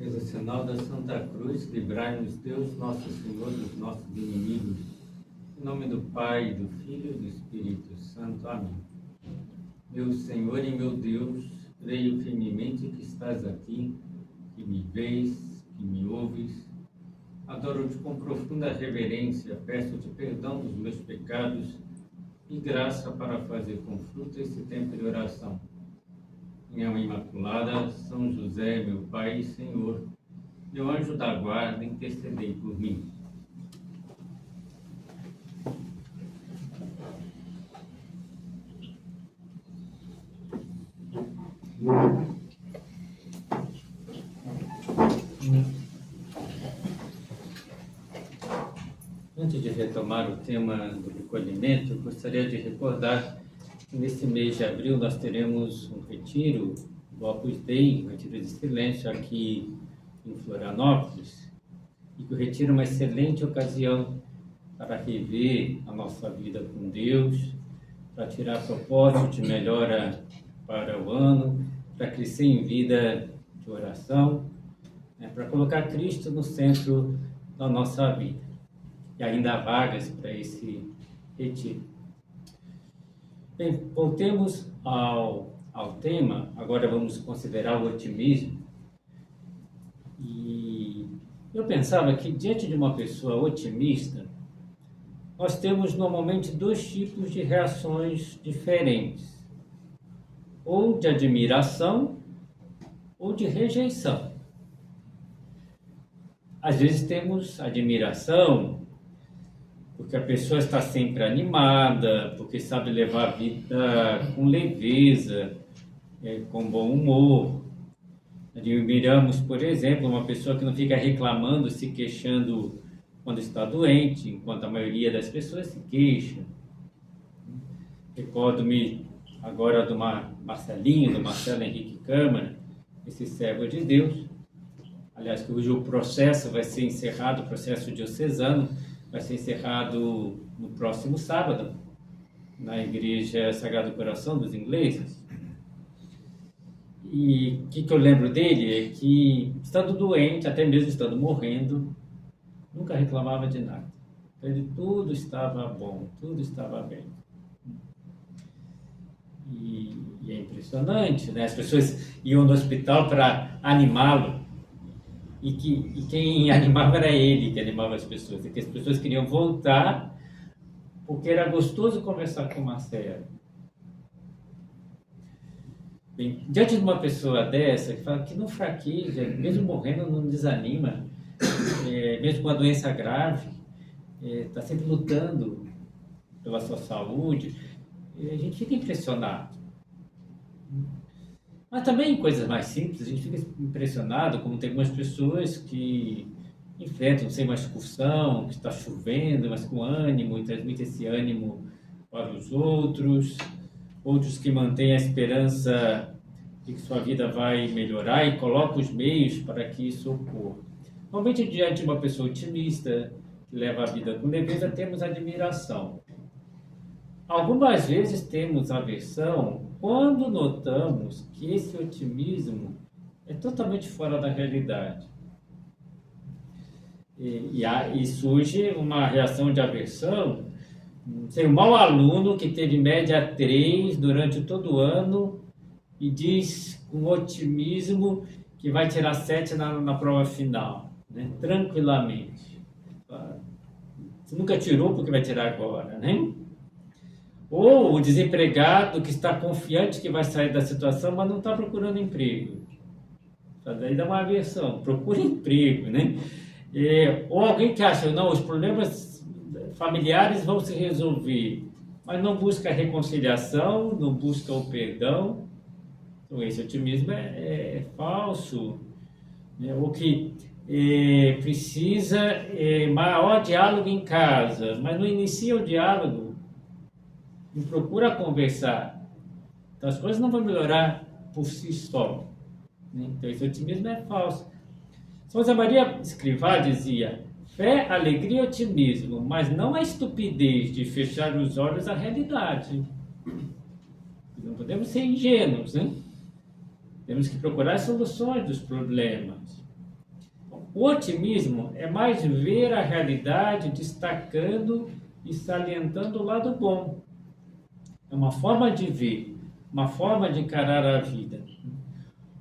Devocional da Santa Cruz, livrai-nos Deus, nosso Senhor, dos nossos inimigos. Em nome do Pai, do Filho e do Espírito Santo. Amém. Meu Senhor e meu Deus, creio firmemente que estás aqui, que me vês, que me ouves. Adoro-te com profunda reverência, peço-te perdão dos meus pecados e graça para fazer com fruto esse tempo de oração. Minha Mãe Imaculada, São José, meu Pai e Senhor, meu anjo da guarda, intercedei por mim. Antes de retomar o tema do recolhimento, eu gostaria de recordar que nesse mês de abril nós teremos um retiro do Opus Dei, um retiro de silêncio aqui em Florianópolis, e que o retiro é uma excelente ocasião para rever a nossa vida com Deus, para tirar propósito de melhora para o ano, para crescer em vida de oração, para colocar Cristo no centro da nossa vida. E ainda há vagas para esse retiro. Bem, voltemos ao tema. Agora vamos considerar o otimismo. E eu pensava que diante de uma pessoa otimista, nós temos normalmente dois tipos de reações diferentes. Ou de admiração, ou de rejeição. Às vezes temos admiração, porque a pessoa está sempre animada, porque sabe levar a vida com leveza, com bom humor. Admiramos, por exemplo, uma pessoa que não fica reclamando, se queixando quando está doente, enquanto a maioria das pessoas se queixa. Recordo-me agora do Marcelinho, do Marcelo Henrique Câmara, esse servo de Deus, aliás, cujo processo vai ser encerrado, o processo diocesano, vai ser encerrado no próximo sábado, na Igreja Sagrado Coração dos Ingleses. E o que eu lembro dele é que, estando doente, até mesmo estando morrendo, nunca reclamava de nada. Para ele tudo estava bom, tudo estava bem. E é impressionante, né? As pessoas iam no hospital para animá-lo. E quem animava era ele, que animava as pessoas. E que as pessoas queriam voltar porque era gostoso conversar com o Marcelo. Bem, diante de uma pessoa dessa, que fala que não fraqueja, mesmo morrendo não desanima, mesmo com a doença grave, está sempre lutando pela sua saúde, a gente fica impressionado. Mas também em coisas mais simples, a gente fica impressionado, como tem algumas pessoas que enfrentam, sei, uma excursão, que está chovendo, mas com ânimo, e transmite esse ânimo para os outros que mantêm a esperança de que sua vida vai melhorar e colocam os meios para que isso ocorra. Normalmente, diante de uma pessoa otimista, que leva a vida com leveza, temos admiração. Algumas vezes temos aversão quando notamos que esse otimismo é totalmente fora da realidade. E surge uma reação de aversão. Tem um mau aluno que teve média 3 durante todo o ano e diz com otimismo que vai tirar 7 na prova final, né? Tranquilamente. Você nunca tirou porque vai tirar agora, né? Ou o desempregado que está confiante que vai sair da situação, mas não está procurando emprego. Daí dá uma aversão, procura emprego, né? Ou alguém que acha, não, os problemas familiares vão se resolver, mas não busca a reconciliação, não busca o perdão. Então esse otimismo é falso, né? Ou que precisa maior diálogo em casa, mas não inicia o diálogo, não procura conversar. Então as coisas não vão melhorar por si só, né? Então esse otimismo é falso. São José Maria Escrivá dizia: fé, alegria e otimismo, mas não a estupidez de fechar os olhos à realidade. Não podemos ser ingênuos, né? Temos que procurar soluções dos problemas. O otimismo é mais ver a realidade destacando e salientando o lado bom. É uma forma de ver, uma forma de encarar a vida.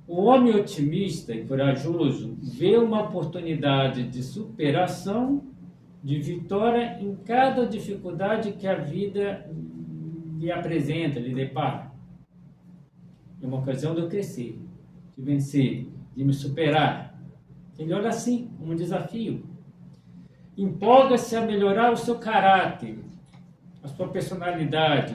O homem otimista e corajoso vê uma oportunidade de superação, de vitória em cada dificuldade que a vida lhe apresenta, lhe depara. É uma ocasião de eu crescer, de vencer, de me superar. Ele olha assim, como um desafio. Empolga-se a melhorar o seu caráter, a sua personalidade,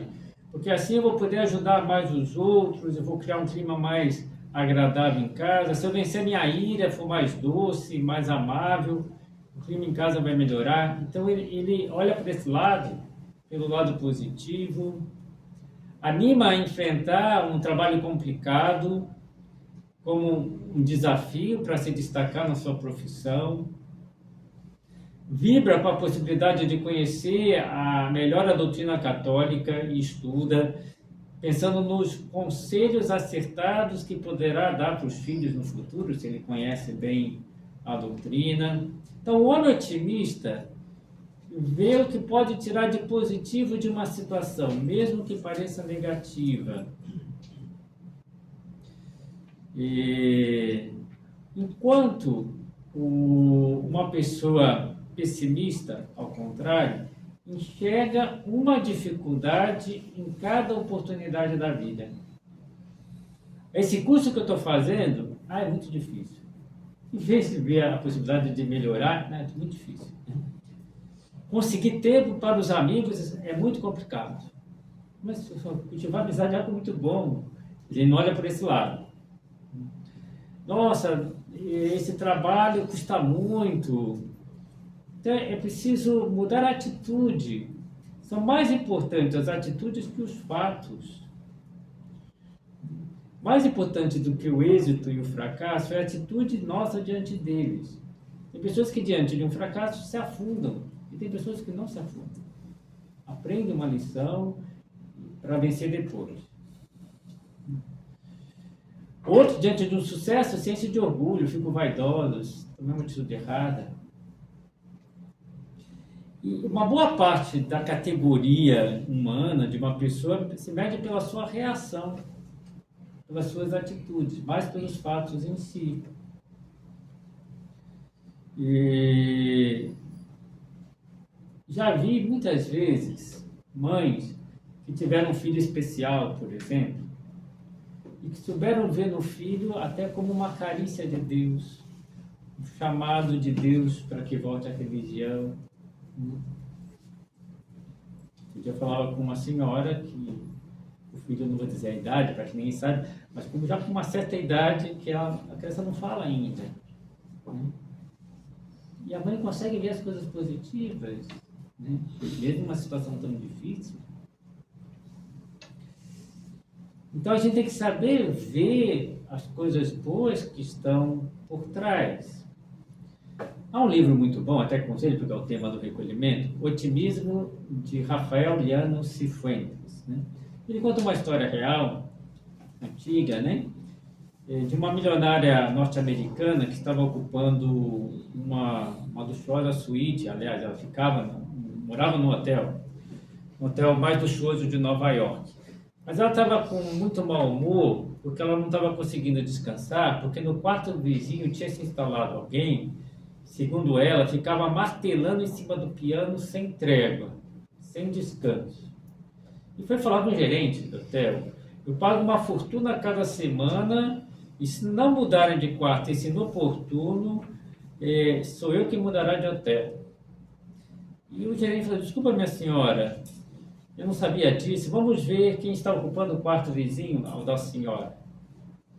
porque assim eu vou poder ajudar mais os outros, eu vou criar um clima mais agradável em casa. Se eu vencer minha ira, for mais doce, mais amável, o clima em casa vai melhorar. Então ele olha para esse lado, pelo lado positivo, anima a enfrentar um trabalho complicado como um desafio para se destacar na sua profissão. Vibra com a possibilidade de conhecer melhor a doutrina católica e estuda, pensando nos conselhos acertados que poderá dar para os filhos no futuro, se ele conhece bem a doutrina. Então, o homem otimista vê o que pode tirar de positivo de uma situação, mesmo que pareça negativa. E, enquanto uma pessoa pessimista, ao contrário, enxerga uma dificuldade em cada oportunidade da vida. Esse curso que eu estou fazendo, é muito difícil. Em vez de ver a possibilidade de melhorar, é muito difícil. Conseguir tempo para os amigos é muito complicado. Mas cultivar amizade é algo muito bom. Ele não olha por esse lado. Nossa, esse trabalho custa muito. Então, é preciso mudar a atitude. São mais importantes as atitudes que os fatos. Mais importante do que o êxito e o fracasso é a atitude nossa diante deles. Tem pessoas que diante de um fracasso se afundam e tem pessoas que não se afundam. Aprendem uma lição para vencer depois. Outros, diante de um sucesso, sentem de orgulho, ficam vaidosos, tomam uma atitude errada. E uma boa parte da categoria humana de uma pessoa se mede pela sua reação, pelas suas atitudes, mais pelos fatos em si. E já vi muitas vezes mães que tiveram um filho especial, por exemplo, e que souberam ver no filho até como uma carícia de Deus, um chamado de Deus para que volte à religião. Eu falava com uma senhora que o filho, não vou dizer a idade, para que ninguém sabe, mas como já com uma certa idade que a criança não fala ainda. Né? E a mãe consegue ver as coisas positivas, né? Mesmo numa situação tão difícil. Então a gente tem que saber ver as coisas boas que estão por trás. Há um livro muito bom, até aconselho, porque é o tema do recolhimento, Otimismo, de Rafael Llanos Cifuentes. Né? Ele conta uma história real, antiga, né? De uma milionária norte-americana que estava ocupando uma luxuosa suíte. Aliás, ela morava no hotel mais luxuoso de Nova York. Mas ela estava com muito mau humor, porque ela não estava conseguindo descansar, porque no quarto vizinho tinha se instalado alguém, segundo ela, ficava martelando em cima do piano sem trégua, sem descanso. E foi falar com o gerente do hotel: eu pago uma fortuna cada semana, e se não mudarem de quarto, esse inoportuno, sou eu que mudará de hotel. E o gerente falou: desculpa, minha senhora, eu não sabia disso, vamos ver quem está ocupando o quarto vizinho ao da senhora.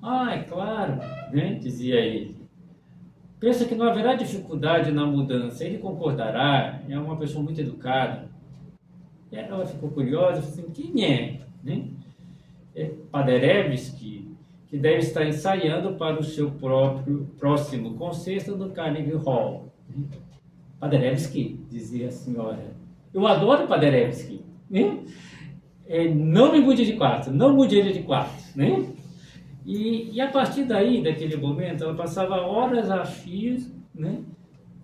Ah, é claro, né? Dizia ele. Pensa que não haverá dificuldade na mudança, ele concordará, é uma pessoa muito educada. E ela ficou curiosa, falou assim: quem é? Né? É Paderewski, que deve estar ensaiando para o seu próximo concerto no Carnegie Hall. Paderewski, dizia a senhora. Eu adoro Paderewski. Né? Não me mude de quarto, não mude ele de quarto. Né? E a partir daí, daquele momento, ela passava horas a fio né?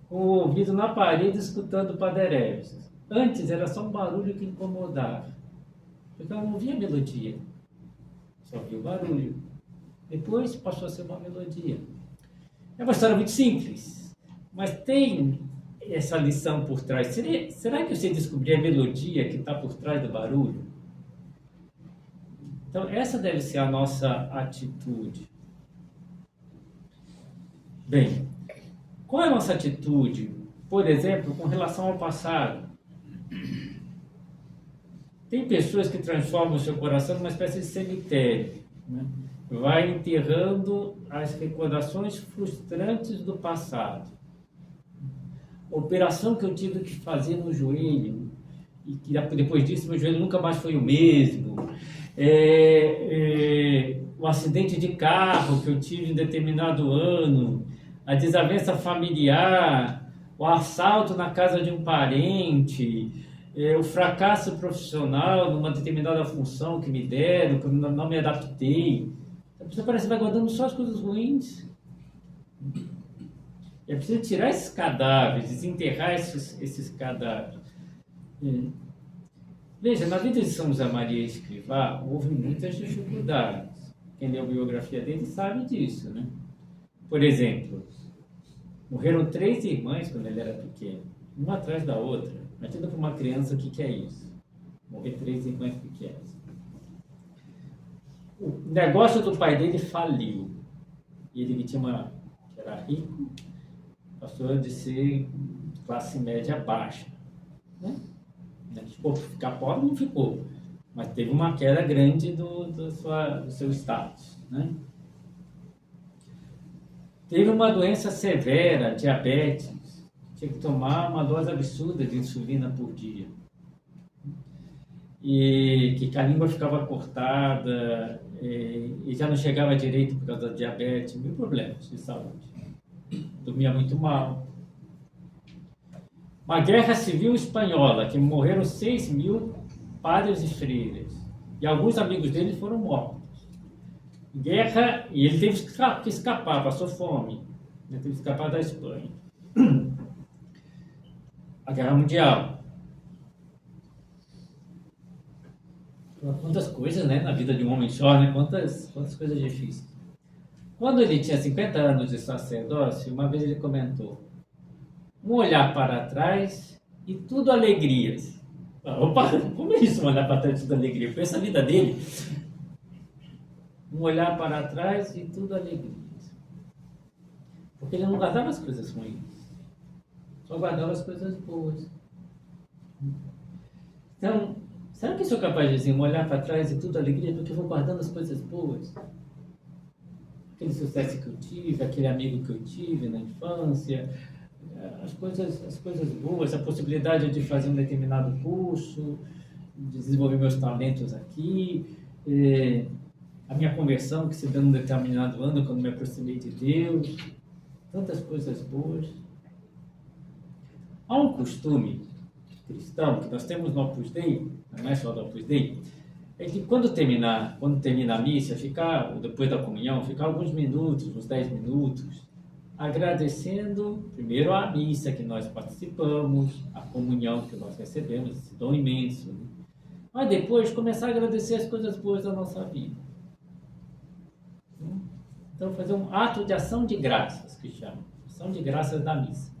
Com o ouvido na parede escutando paderébios. Antes era só um barulho que incomodava, porque ela não via melodia, só via o barulho. Depois passou a ser uma melodia. É uma história muito simples, mas tem essa lição por trás. Será que você descobrir a melodia que está por trás do barulho? Então, essa deve ser a nossa atitude. Bem, qual é a nossa atitude, por exemplo, com relação ao passado? Tem pessoas que transformam o seu coração numa espécie de cemitério, né? Vai enterrando as recordações frustrantes do passado. Operação que eu tive que fazer no joelho, e que depois disso meu joelho nunca mais foi o mesmo. O acidente de carro que eu tive em determinado ano, a desavença familiar, o assalto na casa de um parente, o fracasso profissional numa determinada função que me deram, que eu não me adaptei. A pessoa parece que vai guardando só as coisas ruins. É preciso tirar esses cadáveres, desenterrar esses cadáveres. Veja, na vida de São José Maria Escrivá, houve muitas dificuldades. Quem leu a biografia dele sabe disso, né? Por exemplo, morreram 3 irmãs quando ele era pequeno, uma atrás da outra. Imagina para uma criança o que é isso. Morrer 3 irmãs pequenas. O negócio do pai dele faliu. E ele que era rico, passou de ser classe média baixa, né? Ficou, ficar pobre não ficou, mas teve uma queda grande do seu status, né? Teve uma doença severa, diabetes, tinha que tomar uma dose absurda de insulina por dia, e que a língua ficava cortada, e já não chegava direito por causa da diabetes, mil problemas de saúde, dormia muito mal. Uma guerra civil espanhola, que morreram 6.000 padres e freiras. E alguns amigos dele foram mortos. Guerra, e ele teve que escapar, passou fome. Ele teve que escapar da Espanha. A Guerra Mundial. Quantas coisas, né, na vida de um homem só, né? Quantas coisas difíceis. Quando ele tinha 50 anos de sacerdócio, uma vez ele comentou: um olhar para trás e tudo alegrias. Opa, como é isso, um olhar para trás e tudo alegria? Foi essa a vida dele. Um olhar para trás e tudo alegrias. Porque ele não guardava as coisas ruins, só guardava as coisas boas. Então, será que eu sou capaz de dizer um olhar para trás e tudo alegria? Porque eu vou guardando as coisas boas. Aquele sucesso que eu tive, aquele amigo que eu tive na infância, as coisas boas, a possibilidade de fazer um determinado curso, de desenvolver meus talentos aqui, a minha conversão que se deu num determinado ano quando me aproximei de Deus, tantas coisas boas. Há um costume cristão que nós temos no Opus Dei, não é só do Opus Dei, é que quando termina a missa, depois da comunhão, ficar alguns minutos, uns 10 minutos, agradecendo primeiro a missa que nós participamos, a comunhão que nós recebemos, esse dom imenso, né? Mas depois começar a agradecer as coisas boas da nossa vida. Então fazer um ato de ação de graças, que chama, ação de graças da missa.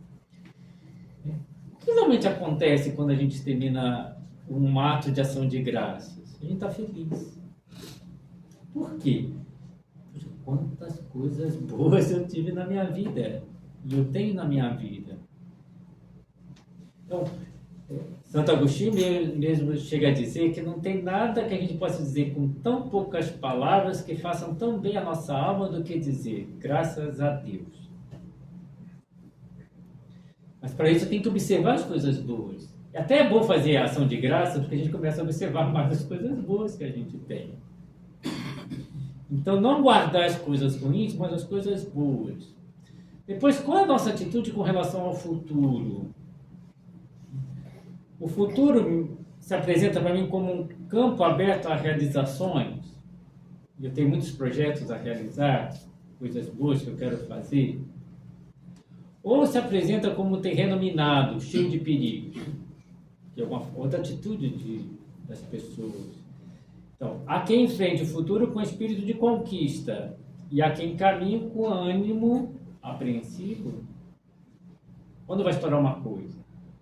O que realmente acontece quando a gente termina um ato de ação de graças? A gente está feliz. Por quê? Quantas coisas boas eu tive na minha vida, e eu tenho na minha vida. Então, Santo Agostinho mesmo chega a dizer que não tem nada que a gente possa dizer com tão poucas palavras que façam tão bem a nossa alma do que dizer graças a Deus. Mas para isso tem que observar as coisas boas. Até é bom fazer a ação de graça, porque a gente começa a observar mais as coisas boas que a gente tem. Então, não guardar as coisas ruins, mas as coisas boas. Depois, qual é a nossa atitude com relação ao futuro? O futuro se apresenta para mim como um campo aberto a realizações. Eu tenho muitos projetos a realizar, coisas boas que eu quero fazer. ou se apresenta como um terreno minado, cheio de perigos, que é uma outra atitude das pessoas. Então, há quem enfrente o futuro com espírito de conquista e há quem caminhe com ânimo apreensivo. Quando vai estourar uma coisa?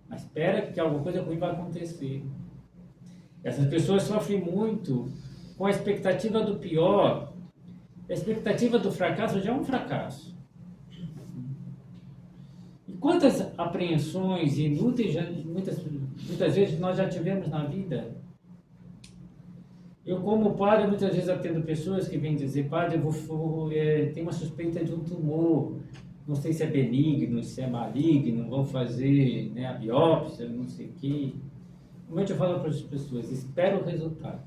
Mas espera que alguma coisa ruim vai acontecer. Essas pessoas sofrem muito com a expectativa do pior. A expectativa do fracasso já é um fracasso. E quantas apreensões inúteis, muitas vezes, nós já tivemos na vida? Eu, como padre, muitas vezes atendo pessoas que vêm dizer: padre, tenho uma suspeita de um tumor, não sei se é benigno, se é maligno, vão fazer, né, a biópsia, não sei o quê. Normalmente eu falo para as pessoas: espera o resultado.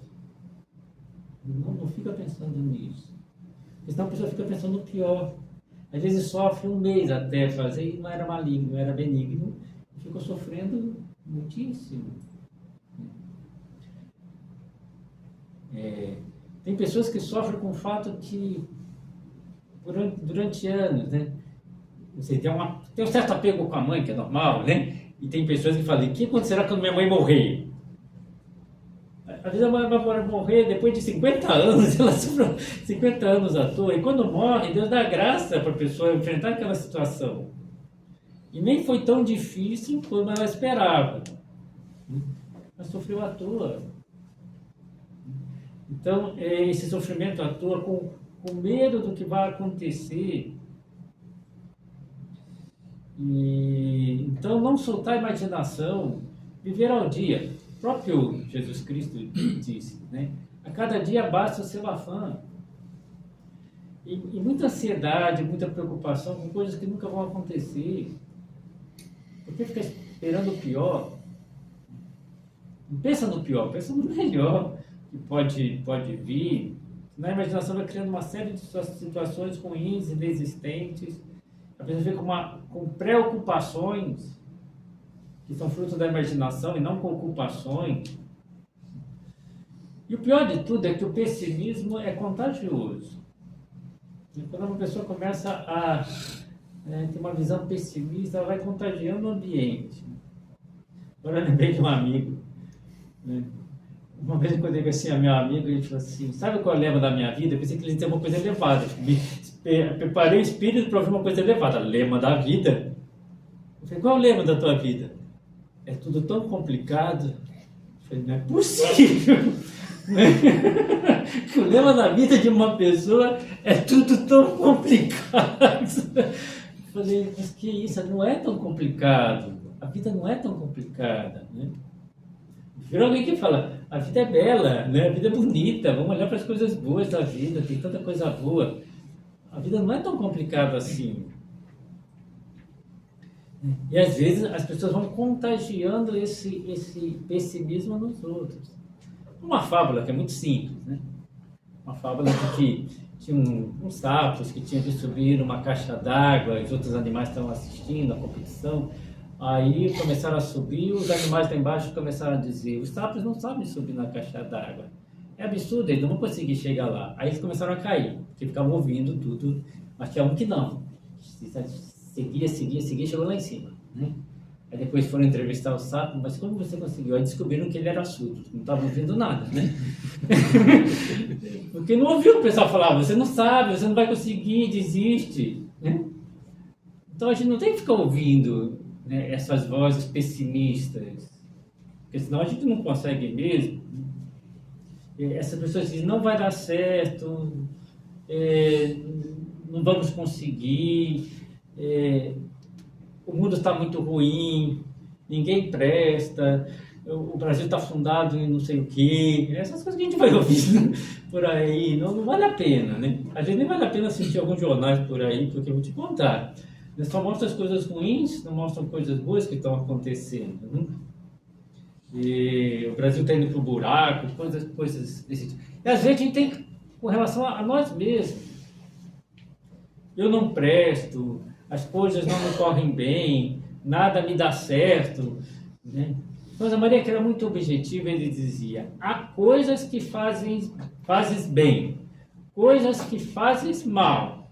Não fica pensando nisso. Porque senão a pessoa fica pensando no pior. Às vezes sofre um mês até fazer e não era maligno, não era benigno, e ficou sofrendo muitíssimo. Tem pessoas que sofrem com o fato que durante anos, né? Você tem um certo apego com a mãe, que é normal, né? E tem pessoas que falam: o que acontecerá quando minha mãe morrer? Às vezes a mãe vai morrer depois de 50 anos, ela sofreu 50 anos à toa, e quando morre, Deus dá graça para a pessoa enfrentar aquela situação. E nem foi tão difícil como ela esperava. Ela sofreu à toa. Então, esse sofrimento à toa, com medo do que vai acontecer. Então, não soltar a imaginação, viver ao dia. O próprio Jesus Cristo disse, né? A cada dia basta o seu afã. E muita ansiedade, muita preocupação com coisas que nunca vão acontecer. Por que ficar esperando o pior? Não pensa no pior, pensa no melhor que pode vir. Na imaginação vai criando uma série de situações ruins, inexistentes. A pessoa fica com preocupações que são fruto da imaginação e não com ocupações. E o pior de tudo é que o pessimismo é contagioso. E quando uma pessoa começa a ter uma visão pessimista, ela vai contagiando o ambiente. Agora eu lembrei de um amigo, né? Uma vez eu contei assim a meu amigo, ele falou assim: sabe qual é o lema da minha vida? Eu pensei que ele ia dizer uma coisa elevada. Preparei o espírito para ouvir uma coisa elevada. Lema da vida? Eu falei: qual é o lema da tua vida? É tudo tão complicado. Eu falei: não é possível. O lema da vida de uma pessoa é tudo tão complicado. Eu falei: mas que isso? Não é tão complicado. A vida não é tão complicada, né? Virou alguém que fala: a vida é bela, né? A vida é bonita, vamos olhar para as coisas boas da vida, tem tanta coisa boa. A vida não é tão complicada assim. E às vezes as pessoas vão contagiando esse pessimismo nos outros. Uma fábula que é muito simples, né? Uma fábula de que tinha uns sapos que tinham que subir numa caixa d'água, os outros animais estavam assistindo a competição. Aí começaram a subir, os animais lá embaixo começaram a dizer: os sapos não sabem subir na caixa d'água. É absurdo, eles não vão conseguir chegar lá. Aí eles começaram a cair, porque ficavam ouvindo tudo, mas tinha um que não. Seguia, chegou lá em cima, né? Aí depois foram entrevistar o sapo: mas como você conseguiu? Aí descobriram que ele era surdo, não estava ouvindo nada, né? Porque não ouviu o pessoal falar: você não sabe, você não vai conseguir, desiste, né? Então a gente não tem que ficar ouvindo, né, essas vozes pessimistas, porque senão a gente não consegue mesmo. Essas pessoas dizem: não vai dar certo, não vamos conseguir, o mundo está muito ruim, ninguém presta, o Brasil está afundado em não sei o quê. Essas coisas que a gente vai ouvindo por aí, não vale a pena, né? Às vezes nem vale a pena assistir alguns jornais por aí, porque eu vou te contar, eles só mostram as coisas ruins, não mostram coisas boas que estão acontecendo, né? E o Brasil está indo para o buraco, coisas desse tipo. E às vezes a gente tem, com relação a nós mesmos: eu não presto, as coisas não me correm bem, nada me dá certo, né? Mas a Maria, que era muito objetiva, ele dizia: há coisas que fazes bem, coisas que fazes mal,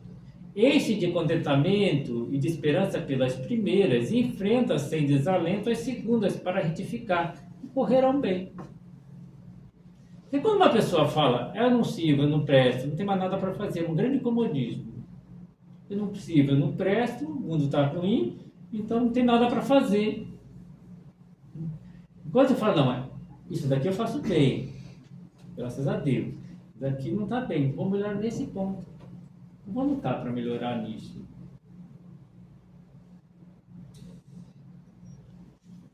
enche de contentamento e de esperança pelas primeiras e enfrenta sem desalento as segundas para retificar e correrão bem. E quando uma pessoa fala, eu não sirvo, eu não presto, não tem mais nada para fazer, é um grande comodismo. Eu não sirvo, eu não presto, o mundo está ruim, então não tem nada para fazer. Quando você fala, não, isso daqui eu faço bem, graças a Deus. Isso daqui não está bem, vou melhorar nesse ponto. Vou lutar para melhorar nisso.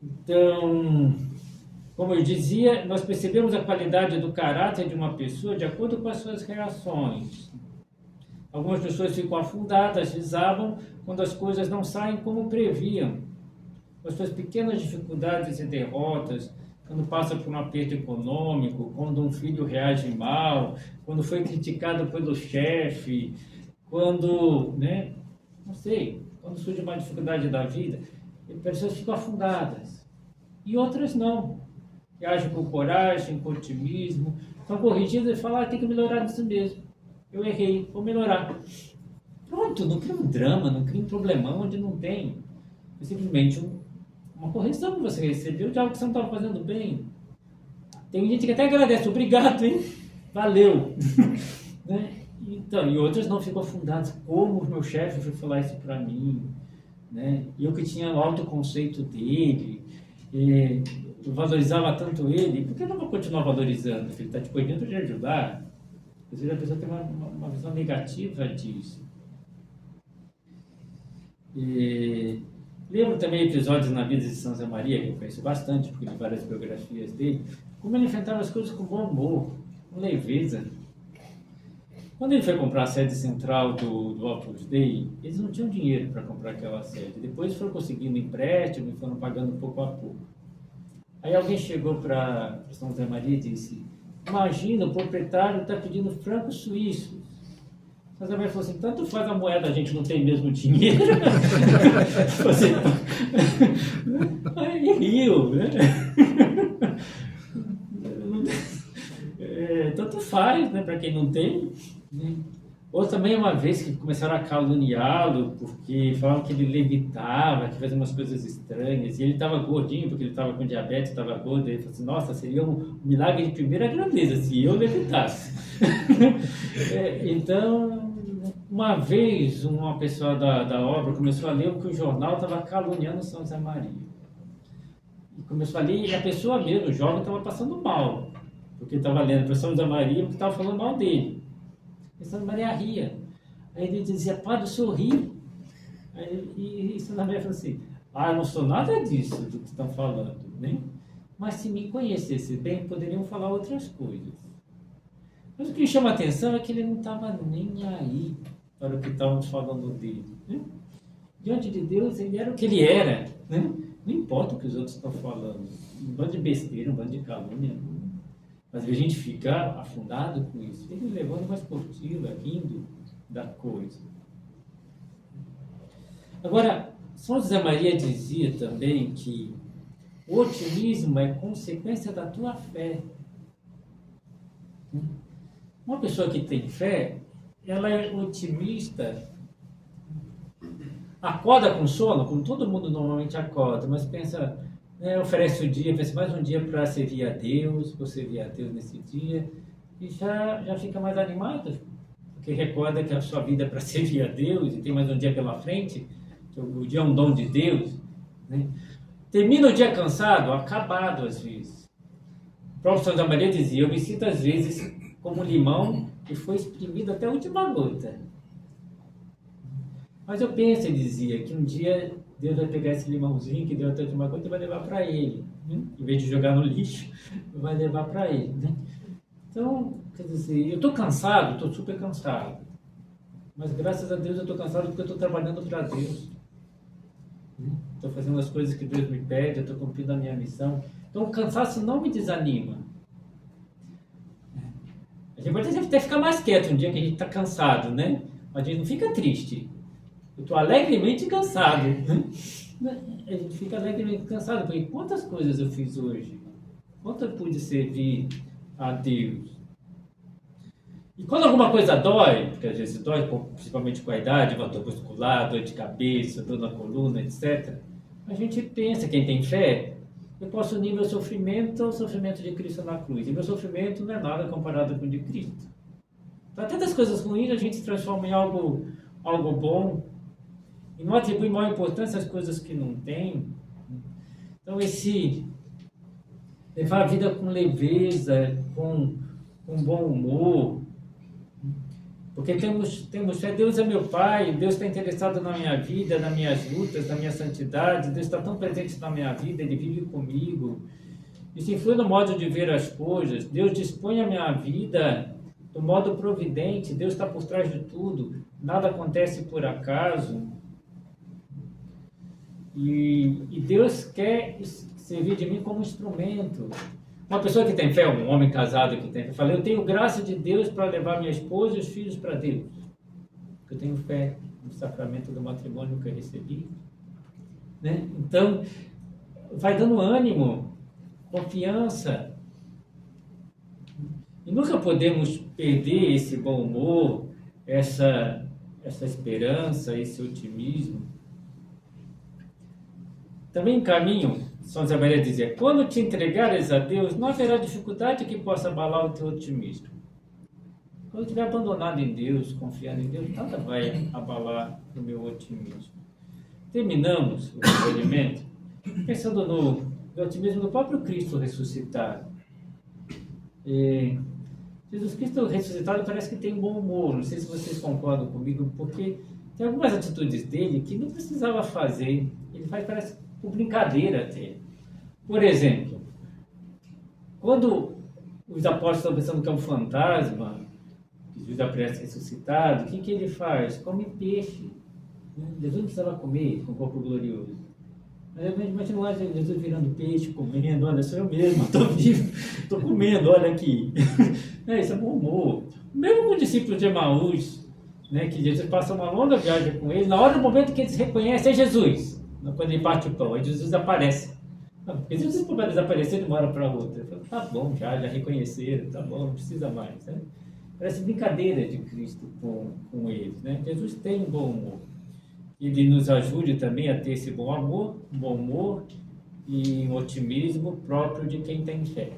Então, como eu dizia, nós percebemos a qualidade do caráter de uma pessoa de acordo com as suas reações. Algumas pessoas ficam afundadas, desabam quando as coisas não saem como previam. Com as suas pequenas dificuldades e derrotas, quando passa por um aperto econômico, quando um filho reage mal, quando foi criticado pelo chefe, quando, não sei, quando surge uma dificuldade da vida, pessoas ficam afundadas. E outras não. Que agem com coragem, com otimismo, estão corrigidas e falam, tem que melhorar nisso mesmo. Eu errei, vou melhorar. Pronto, não cria um drama, não cria um problemão onde não tem. É simplesmente uma correção que você recebeu de algo que você não estava fazendo bem. Tem gente que até agradece, obrigado, hein? Valeu. Então, e outras não ficam afundadas. Como o meu chefe foi falar isso para mim? E eu que tinha o autoconceito dele, eu valorizava tanto ele, por que eu não vou continuar valorizando? Ele está te pedindo de ajudar. Às vezes a pessoa tem uma visão negativa disso. Lembro também episódios na vida de São José Maria, que eu conheço bastante, porque li várias biografias dele, como ele enfrentava as coisas com bom humor, com leveza. Quando ele foi comprar a sede central do Opus Dei, eles não tinham dinheiro para comprar aquela sede. Depois foram conseguindo empréstimo e foram pagando pouco a pouco. Aí alguém chegou para São José Maria e disse, imagina, o proprietário está pedindo francos suíços. São José Maria falou assim, tanto faz a moeda, a gente não tem mesmo dinheiro. Aí riu, tanto faz, para quem não tem. Ou também uma vez que começaram a caluniá-lo porque falavam que ele levitava, que fazia umas coisas estranhas, e ele estava gordinho porque ele estava com diabetes, estava gordo, e ele falou assim, nossa, seria um milagre de primeira grandeza se eu levitasse. Então, uma vez uma pessoa da obra começou a ler que o jornal estava caluniando São José Maria. E começou a ler, e a pessoa mesmo, o jovem, estava passando mal, porque estava lendo para São José Maria porque estava falando mal dele. E Santa Maria ria. Aí ele dizia, padre, eu sou ri. E Santa Maria falou assim, eu não sou nada disso do que estão falando, mas se me conhecesse bem, poderiam falar outras coisas. Mas o que me chama a atenção é que ele não estava nem aí para o que estávamos falando dele. Diante de Deus, ele era o que ele era. Não importa o que os outros estão falando. Um bando de besteira, um bando de calúnia. Mas a gente fica afundado com isso, fica levando uma esportiva, rindo da coisa. Agora, São José Maria dizia também que o otimismo é consequência da tua fé. Uma pessoa que tem fé, ela é otimista, acorda com sono, como todo mundo normalmente acorda, mas pensa... oferece o dia, pensa mais um dia para servir a Deus, vou servir a Deus nesse dia, e já fica mais animado, porque recorda que a sua vida é para servir a Deus, e tem mais um dia pela frente, que o dia é um dom de Deus. Termina o dia cansado, acabado às vezes. O próprio São José Maria dizia, eu me sinto às vezes como um limão que foi exprimido até a última gota. Mas eu penso, ele dizia, que um dia Deus vai pegar esse limãozinho que deu até a última gota e vai levar para ele. Em vez de jogar no lixo, vai levar para ele. Então, quer dizer, eu estou cansado, estou super cansado. Mas graças a Deus eu estou cansado porque eu estou trabalhando para Deus. Estou fazendo as coisas que Deus me pede, eu estou cumprindo a minha missão. Então o cansaço não me desanima. A gente pode até ficar mais quieto um dia que a gente está cansado, Mas a gente não fica triste. Eu estou alegremente cansado. A gente fica alegremente cansado, porque quantas coisas eu fiz hoje? Quanto eu pude servir a Deus? E quando alguma coisa dói, porque às vezes dói, principalmente com a idade, uma dor muscular, dor de cabeça, dor na coluna, etc., a gente pensa, quem tem fé, eu posso unir meu sofrimento ao sofrimento de Cristo na cruz. E meu sofrimento não é nada comparado com o de Cristo. Então, até das coisas ruins a gente se transforma em algo bom e não atribui maior importância às coisas que não tem. Então, levar a vida com leveza, com bom humor, porque temos fé. Deus é meu Pai, Deus está interessado na minha vida, nas minhas lutas, na minha santidade, Deus está tão presente na minha vida, Ele vive comigo. Isso influi no modo de ver as coisas. Deus dispõe a minha vida do modo providente, Deus está por trás de tudo, nada acontece por acaso. E Deus quer servir de mim como instrumento. Uma pessoa que tem fé, um homem casado que tem fé, fala, eu tenho graça de Deus para levar minha esposa e os filhos para Deus. Eu tenho fé no sacramento do matrimônio que eu recebi. Né? Então, vai dando ânimo, confiança. E nunca podemos perder esse bom humor, essa esperança, esse otimismo. Também em caminho, São José Maria dizia, quando te entregares a Deus, não haverá dificuldade que possa abalar o teu otimismo. Quando eu estiver abandonado em Deus, confiando em Deus, nada vai abalar o meu otimismo. Terminamos o experimento pensando no otimismo do próprio Cristo ressuscitado. Jesus Cristo ressuscitado parece que tem um bom humor, não sei se vocês concordam comigo, porque tem algumas atitudes dele que não precisava fazer, ele faz, parece, por brincadeira até. Por exemplo, quando os apóstolos estão pensando que é um fantasma, que Jesus aparece ressuscitado, o que ele faz? Come peixe. Jesus não precisava comer com o corpo glorioso. Mas imagina lá Jesus virando peixe, comendo, olha, sou eu mesmo, estou vivo, estou comendo, olha aqui. Isso é bom humor. Mesmo com os discípulos de Emaús, né, que Jesus passa uma longa viagem com eles, na hora do momento que eles reconhecem é Jesus, quando ele parte o pão, aí Jesus aparece. Porque Jesus pode desaparecer de uma hora para outra. Falo, tá bom, já reconheceram, tá bom, não precisa mais. Né? Parece brincadeira de Cristo com eles. Né? Jesus tem um bom humor. Ele nos ajude também a ter esse bom humor e um otimismo próprio de quem tem fé.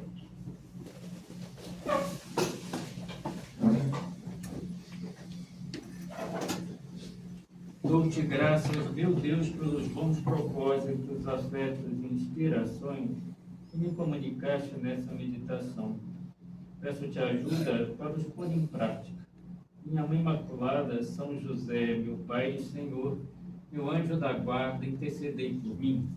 Dou-te graças, meu Deus, pelos bons propósitos, afetos e inspirações que me comunicaste nessa meditação. Peço-te ajuda para os pôr em prática. Minha Mãe Imaculada, São José, meu Pai e Senhor, meu anjo da guarda, intercedei por mim.